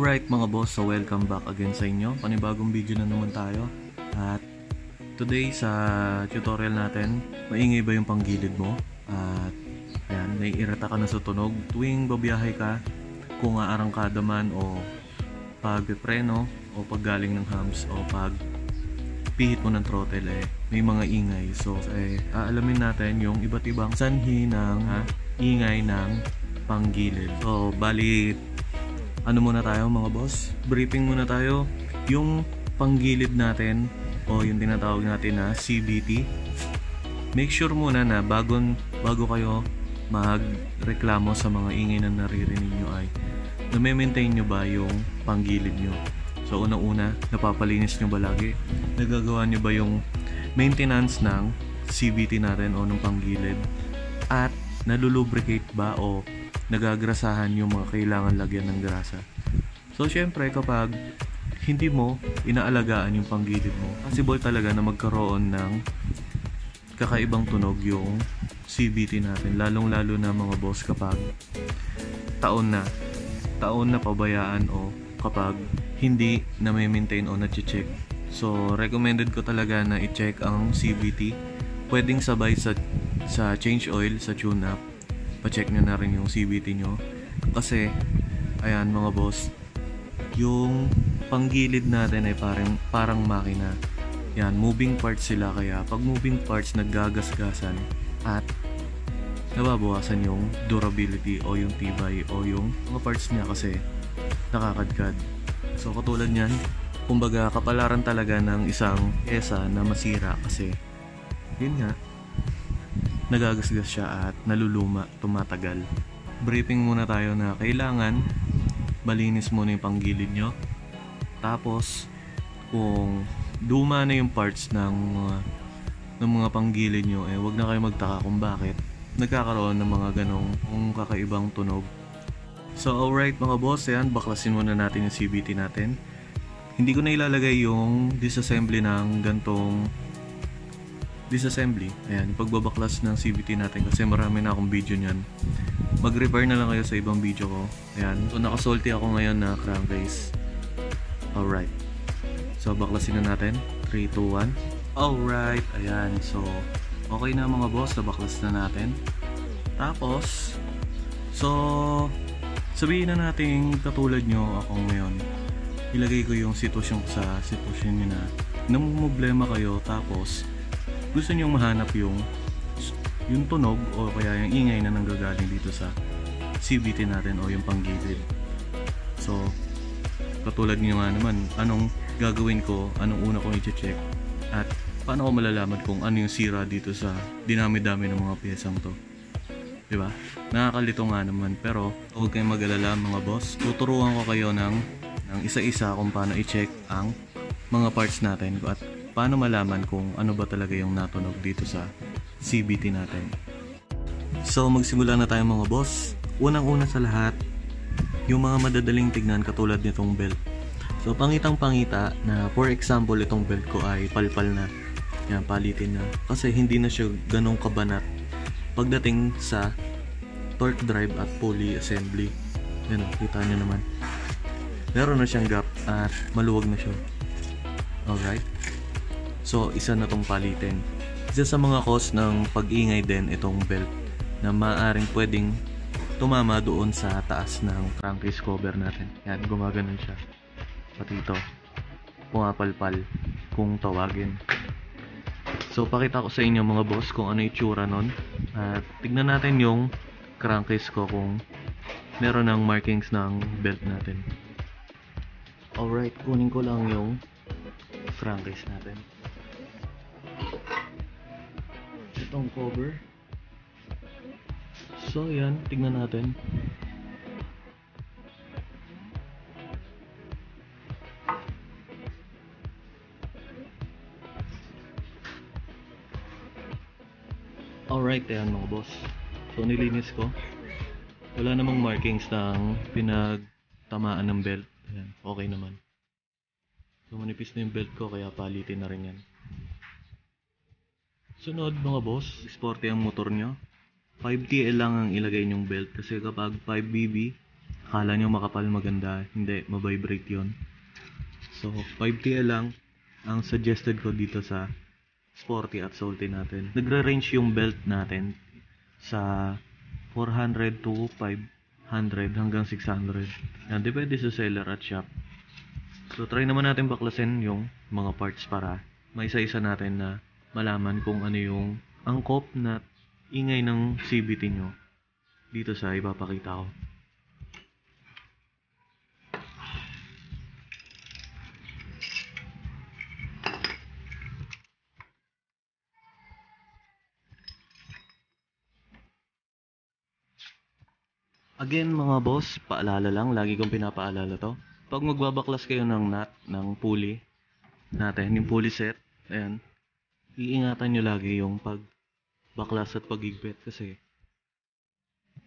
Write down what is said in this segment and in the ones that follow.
Alright mga boss, so welcome back again sa inyo. Panibagong video na naman tayo. At today sa tutorial natin, maingay ba yung panggilid mo? At ayan, naiirata ka na sa tunog tuwing babiyahe ka, kung aarangkada man o pagpreno o paggaling ng hams o pag pihit mo ng throttle may mga ingay. So aalamin natin yung iba't ibang sanhi ng ingay ng panggilid. So bali ano muna tayo mga boss? Briefing muna tayo. Yung panggilid natin o yung tinatawag natin na CVT. Make sure muna na bago kayo magreklamo sa mga ingay na naririnig nyo ay na-maintain nyo ba yung panggilid nyo. So una-una, napapalinis nyo ba lagi? Nagagawa nyo ba yung maintenance ng CVT natin o ng panggilid? At nalulubricate ba o nagagrasahan yung mga kailangan lagyan ng grasa? So syempre kapag hindi mo inaalagaan yung panggilid mo, possible talaga na magkaroon ng kakaibang tunog yung CVT natin, lalong lalo na mga boss kapag taon na pabayaan o kapag hindi na may maintain o na-check. So recommended ko talaga na i-check ang CVT. Pwedeng sabay sa change oil, sa tune up, pa-check nyo na rin yung CVT nyo. Kasi ayan mga boss, yung panggilid natin ay parang makina. Yan, moving parts sila, kaya pag moving parts naggagasgasan at nababawasan yung durability o yung tibay o yung mga parts niya kasi nakakadkad. So katulad nyan, kumbaga kapalaran talaga ng isang pyesa na masira kasi yun nga, nagagasgas siya at naluluma, tumatagal. Briefing muna tayo na kailangan malinis muna yung panggilid nyo. Tapos kung luma na yung parts ng mga panggilid nyo, wag na kayo magtaka kung bakit nagkakaroon ng mga ganong kakaibang tunog. So alright mga boss, ayan, baklasin muna natin yung CVT natin. Hindi ko na ilalagay yung disassembly ng gantong disassembly. Ayan, pagbabaklas ng CVT natin kasi marami na akong video nyan. Mag-refer na lang kayo sa ibang video ko. Ayan, so nakasalty ako ngayon na crankcase. Alright, so baklasin na natin. 3, 2, 1. Alright, ayan, so okay na mga boss, nabaklas na natin. Tapos so sabihin na natin katulad nyo ako ngayon, ilagay ko yung sitwasyon sa sitwasyon nyo na namumblema kayo tapos gusto nyo mahanap yung tunog o kaya yung ingay na nanggagaling dito sa CVT natin o yung panggilid. So katulad nyo nga naman, anong gagawin ko, anong una kong i-check at paano ko malalaman kung ano yung sira dito sa dinami-dami ng mga piyesang to, diba? Nakakalito nga naman, pero huwag kayong mag-alala mga boss, tuturuan ko kayo ng isa-isa kung paano i-check ang mga parts natin at paano malaman kung ano ba talaga yung natunog dito sa CVT natin. So magsimula na tayo mga boss. Unang-una sa lahat, yung mga madadaling tignan katulad nitong belt. So pangitang-pangita na for example itong belt ko ay palpal na. Yan, palitin na. Kasi hindi na siya ganong kabanat pagdating sa torque drive at pulley assembly. Yan, kita nyo naman. Meron na siyang gap at maluwag na siya. Alright. So isa na tong palitin. Isa sa mga cause ng pag-ingay din itong belt na maaaring pwedeng tumama doon sa taas ng crankcase cover natin. Yan, gumaganon siya. Pati ito, pumapalpal kung tawagin. So pakita ko sa inyo mga boss kung ano yung itsura nun. At tignan natin yung crankcase ko kung meron ng markings ng belt natin. Alright, kunin ko lang yung crankcase natin. Itong cover. So yan, tignan natin. Alright, ayan mga boss. So nilinis ko. Wala namang markings ng pinagtamaan ng belt. Ayan, okay naman. So manipis na yung belt ko kaya palitin na rin yan. Sunod mga boss, sporty ang motor nyo. 5TL lang ang ilagay nyong belt kasi kapag 5BB Akala nyo makapal maganda, hindi, mabibrate yun. So 5TL lang ang suggested ko dito sa sporty at salty natin. Nagre-range yung belt natin sa 400 to 500 hanggang 600. Yan, depende sa seller at shop. So try naman natin baklasin yung mga parts para maisa-isa natin na malaman kung ano yung angkop na ingay ng CVT nyo dito sa ipapakita ko. Again mga boss, paalala lang, lagi kong pinapaalala to. Pag magbabaklas kayo ng nut, ng pulley natin, yung pulley set, ayan, iingatan nyo lagi yung pagbaklas at pagigpit kasi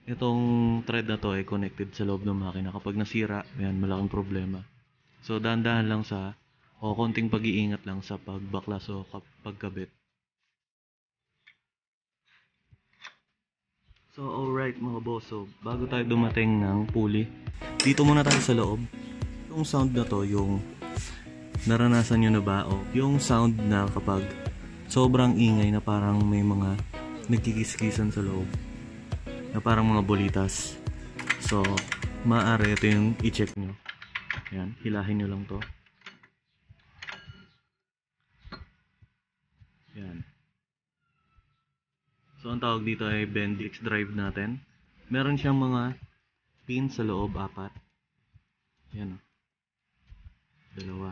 itong thread na to ay connected sa loob ng makina. Kapag nasira, ayan, malaking problema. So dahan-dahan lang sa, o konting pag-iingat lang sa pagbaklas o pagkabit. So alright mga boss, so bago tayo dumating ng pulley, dito muna tayo sa loob. Yung sound na to, yung naranasan nyo na ba o yung sound na kapag sobrang ingay na parang may mga nagkikiskisan sa loob na parang mga bolitas. So maaari ito yung i-check nyo. Ayan, hilahin nyo lang to. Ayan. So ang tawag dito ay Bendix drive natin. Meron siyang mga pin sa loob, 4. Ayan o. 2, 3,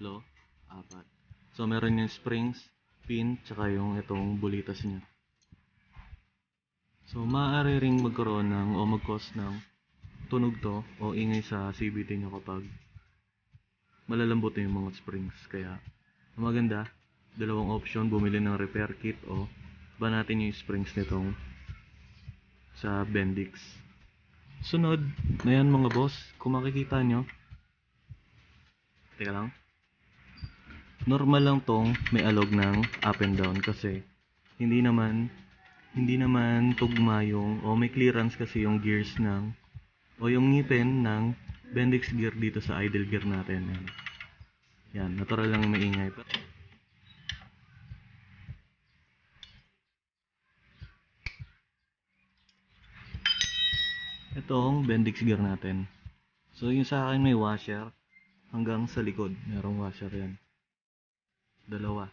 4. So meron yung springs, pin, tsaka yung itong bulitas niya. So maaari ring magkaroon ng o mag-cause ng tunog to o ingay sa CVT nyo kapag malalambot na yung mga springs. Kaya maganda, dalawang option, bumili ng repair kit o banatin yung springs nitong sa Bendix. Sunod, ayan mga boss, kung makikita nyo, teka lang, normal lang tong may alog ng up and down kasi hindi naman tugma yung o may clearance kasi yung gears ng o yung ngipin ng Bendix gear dito sa idle gear natin. Yan, natural lang maingay pa. Itong Bendix gear natin. So yung sa akin may washer hanggang sa likod. Merong washer yan. 2. 1,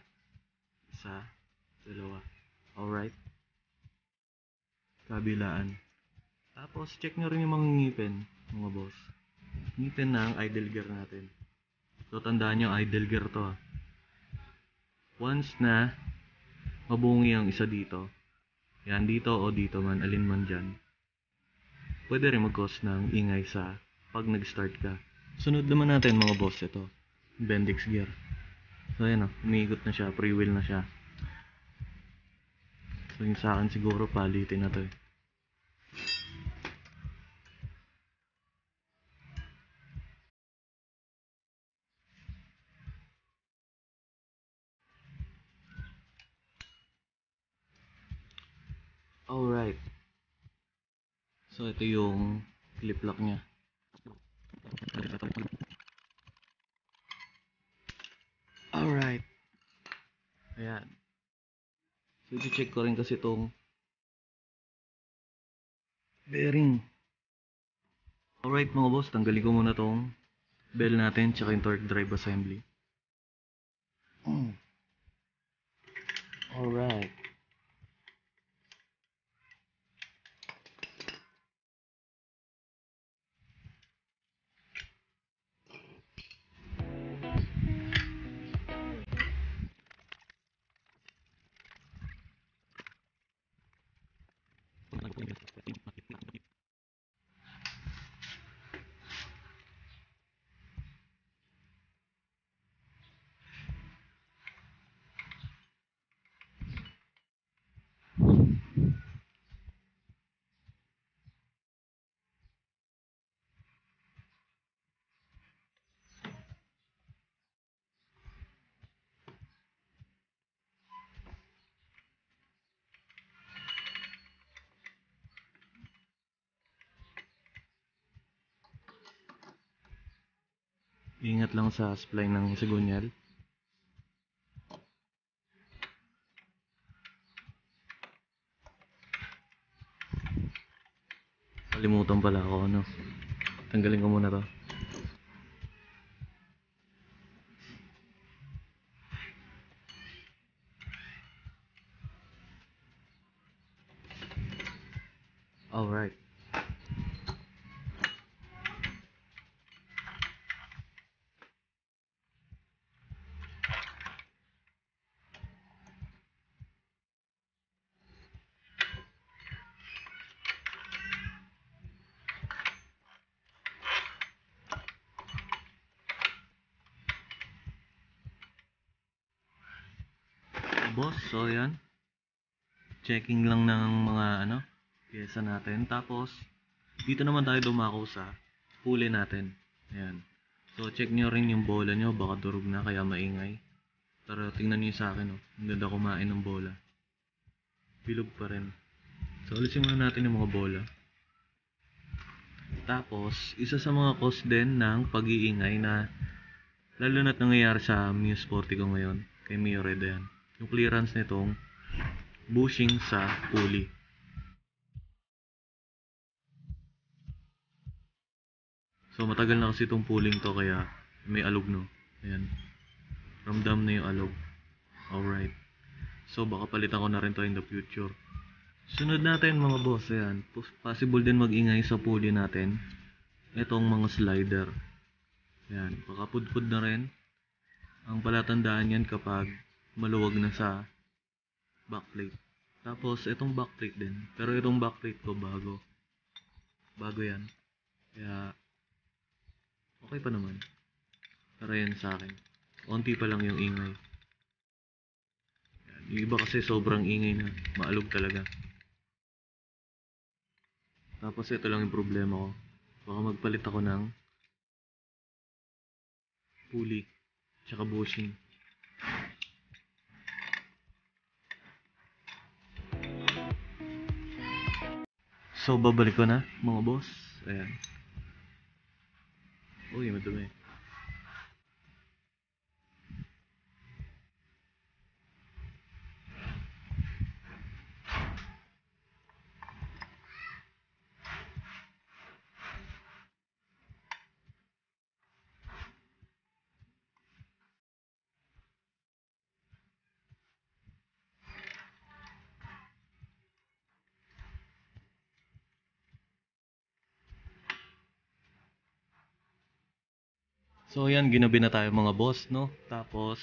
2. Alright. Kabilaan. Tapos check nyo rin yung mga ngipin, mga boss. Ngipin ng idle gear natin. So tandaan nyo, idle gear to. Once na mabungi ang isa dito, yan dito o dito man, alin man dyan, pwede rin mag-cause ng ingay sa pag nag-start ka. Sunod naman natin mga boss, ito Bendix gear. So ayan o, umiikot na siya, pre-wheel na siya. So yung sa akin siguro palitin na to eh. Alright. So ito yung clip lock nya. Alright. Ayan. So i-check ko rin kasi itong bearing. Alright mga boss, tanggalin ko muna tong bell natin tsaka yung torque drive assembly. Alright. Ingat lang sa supply ng sigunyal. Kalimutan pala ako, ano. Tanggalin ko muna to. Alright. Boss, so yan. Checking lang ng mga pyesa natin. Tapos, dito naman tayo dumako sa pulley natin. Ayan. So, check nyo rin yung bola nyo. Baka durog na, kaya maingay. Pero tingnan nyo sa akin, oh. Ang ganda kumain ng bola. Bilog pa rin. So, alisin muna natin yung mga bola. Tapos, isa sa mga cause din ng pag-iingay na lalo na't nangyayari sa Muse 40 ko ngayon, kay Mio Red yan. Yung clearance nitong bushing sa pulley. So matagal na kasi itong pulling to kaya may alog, no. Ayan. Ramdam na yung alog. Alright. So baka palitan ko na rin to in the future. Sunod natin mga boss, ayan. Possible din mag-ingay sa pulley natin itong mga slider. Ayan. Baka pudpud na rin. Ang palatandaan yan kapag maluwag na sa backplate. Tapos itong backplate din. Pero itong backplate ko bago. Bago yan. Kaya okay pa naman. Para yan sa akin. Konti pa lang yung ingay. Yan. Yung iba kasi sobrang ingay na. Maalog talaga. Tapos ito lang yung problema ko. Baka magpalit ako ng pulley. Tsaka bushing. So babalik ko na mga boss. Ayan. Uy, madumi. So yan, ginabi na tayo mga boss, no? Tapos,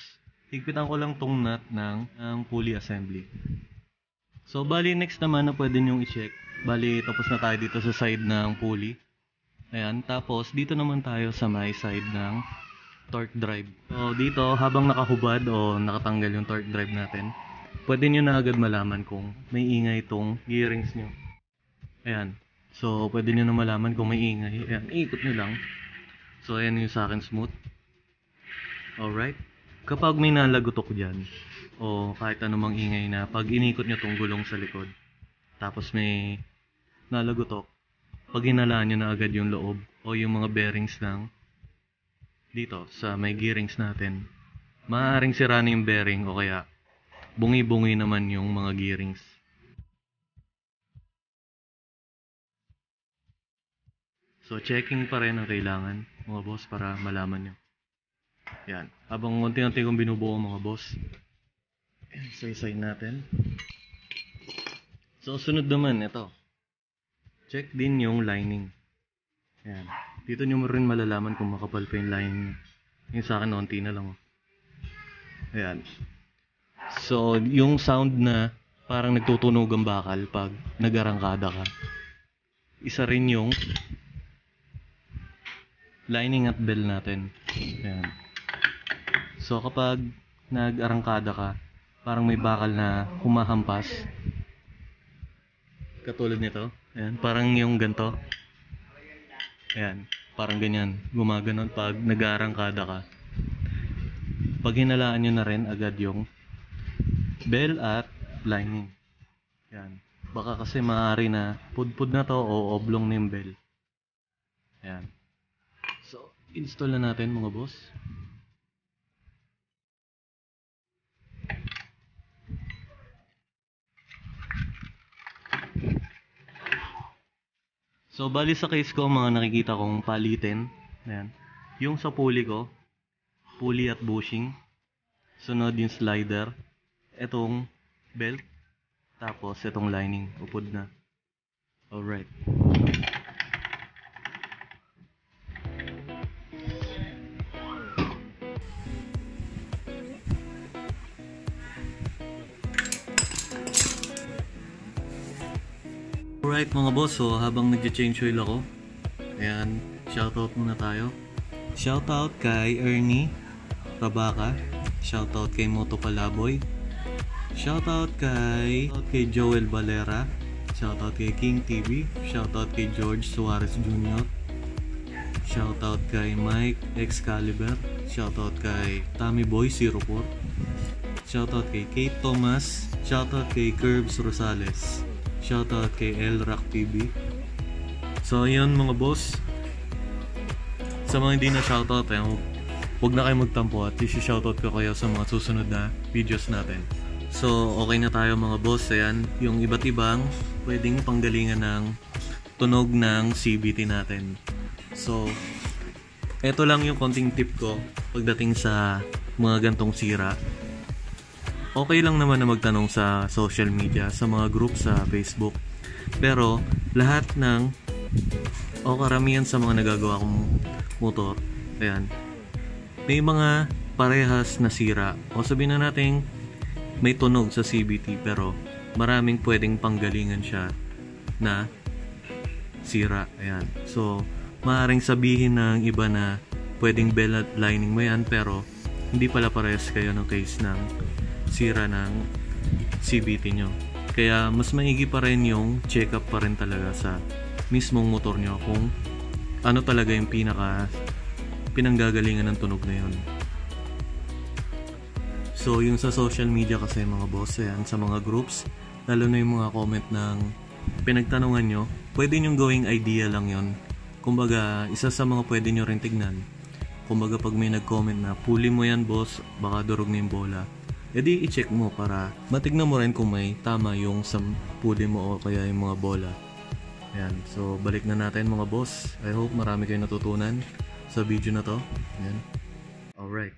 higpitan ko lang tong nut ng pulley assembly. So bali next naman na pwede nyong i-check. Bali tapos na tayo dito sa side ng pulley. Ayan, tapos dito naman tayo sa may side ng torque drive. So dito, habang nakahubad o nakatanggal yung torque drive natin, pwede nyo na agad malaman kung may ingay itong gearings nyo. Ayan. So pwede nyo na malaman kung may ingay. Ayan, ikot nyo lang. So ayan yung sa akin smooth. Alright. Kapag may nalagutok dyan, o kahit anumang ingay na pag inikot nyo tong gulong sa likod, tapos may nalagutok, pag hinalaan nyo na agad yung loob o yung mga bearings ng dito sa may gearings natin, maaaring sira na yung bearing o kaya bungi-bungi naman yung mga gearings. So checking pa rin ang kailangan mga boss para malaman nyo. Yan. Habang unti-unti kong binubuo mga boss, isa-isay natin. So sunod naman ito. Check din yung lining. Yan. Dito nyo rin malalaman kung makapal pa yung lining. Yung sa akin, onti na lang. Ayan. So, yung sound na parang nagtutunog ang bakal pag nag-arangkada ka. Isa rin yung lining at bell natin. Ayan. So, kapag nag-arangkada ka, parang may bakal na humahampas. Katulad nito. Ayan. Parang yung ganito. Ayan. Parang ganyan. Gumaganon pag nag-arangkada ka. Pag hinalaan nyo na rin agad yung bell at lining. Ayan. Baka kasi maaari na pudpud na to o oblong na yung bell. Ayan. So, Install na natin mga boss. So bali sa case ko, mga nakikita kong palitin. Ayan. Yung sa pulley ko, pulley at bushing. Sunod yung slider. Itong belt. Tapos itong lining. Upod na. Alright. Alright mga boss, so habang nag-change oil ako, ayan, shoutout muna tayo. Shoutout kay Ernie Rabaca, shoutout kay Moto Palaboy, shoutout kay Joel Valera, shoutout kay King TV, shoutout kay George Suarez Jr., shoutout kay Mike Excalibur, shoutout kay Tommy Boy 04, shoutout kay Kate Thomas, shoutout kay Curbs Rosales, shoutout kay Elrack TV. So yun mga boss, sa mga hindi na shoutout, huwag na kayo magtampo at isi-shoutout ko kayo sa mga susunod na videos natin. So okay na tayo mga boss. Ayan, yung iba't ibang pwedeng panggalingan ng tunog ng CVT natin. So eto lang yung konting tip ko pagdating sa mga gantong sira. Okay lang naman na magtanong sa social media, sa mga group sa Facebook. Pero lahat ng karamihan sa mga nagagawa kong motor, ayan, may mga parehas na sira. O sabihin na natin may tunog sa CVT pero maraming pwedeng panggalingan siya na sira. Ayan. So maaaring sabihin ng iba na pwedeng belt lining mo yan pero hindi pala parehas kayo ng case ng sira ng CVT nyo. Kaya mas maigi pa rin yung check up pa rin talaga sa mismong motor nyo kung ano talaga yung pinanggagalingan ng tunog na yun. So yung sa social media kasi mga boss, yan, sa mga groups, lalo na yung mga comment ng pinagtanungan nyo, pwede nyo gawing idea lang yon. Kumbaga isa sa mga pwede nyo rin tignan, kumbaga pag may nag-comment na pulley mo yan boss, baka durog na yung bola, edi i-check mo para matignan mo rin kung may tama yung sa pulley mo o kaya yung mga bola. Ayan, so balik na natin mga boss. I hope marami kayong natutunan sa video na to. Ayan. Alright.